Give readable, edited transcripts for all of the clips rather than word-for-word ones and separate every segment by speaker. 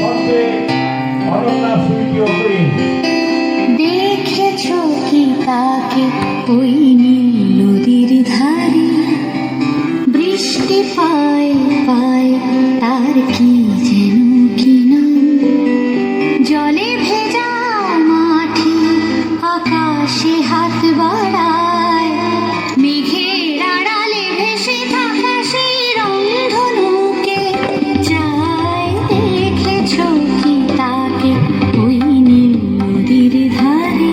Speaker 1: মঞ্চে অনন্যা সুইটি ও কুইন।
Speaker 2: দেখেছো কি তাকে ওই নীল নদীর ধারে, বৃষ্টি পায় পায় তার কি যেন কি নাম, জলে ভেজা মাঠে আকাশে হাত বাড়ায়, মেঘের আড়ালে ভেসে থাকা সেই রংধনুকে চায়। দেখেছো কি তাকে ওই নীল নদীর ধারে,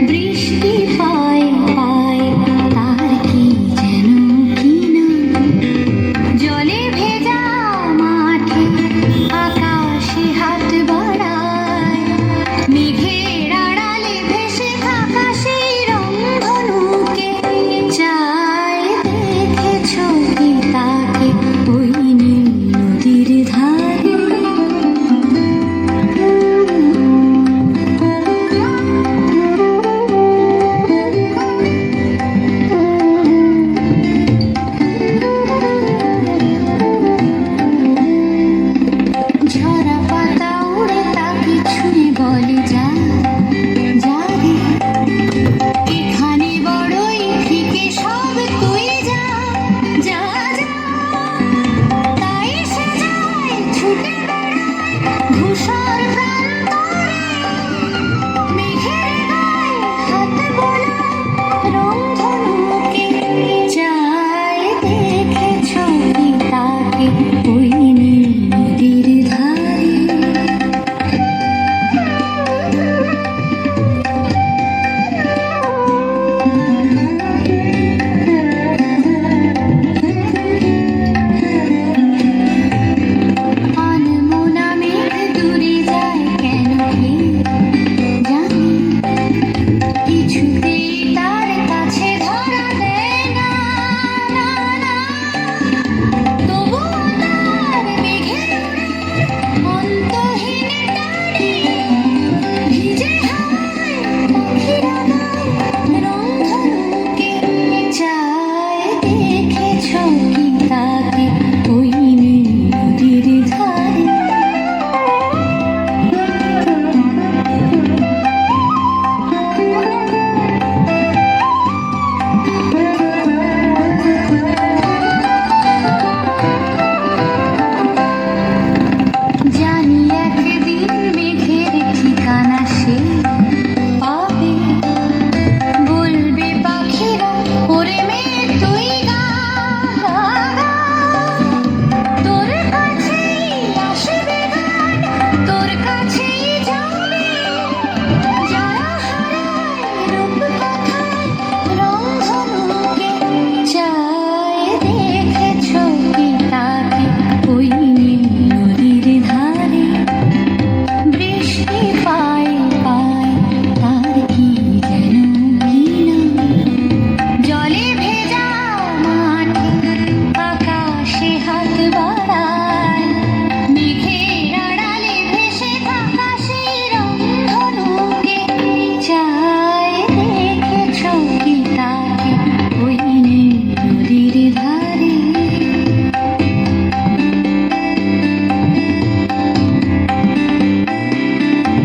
Speaker 2: বৃষ্টি পায় পায় তার কি যেন কি নাম, জলে ভেজা মাঠে আকাশে হাত বাড়ায়, মেঘের আড়ালে ভেসে থাকা সেই রংধনুকে চায়। দেখেছো কি তাকে ওই নীল নদীর ধারে। ঝরা পাতা উড়ে তাকে ছুঁয়ে বলে যা যা রে, এখানে বড়ই ফিকে সব তুই যা যা যা, তাই সে যায় ছুটে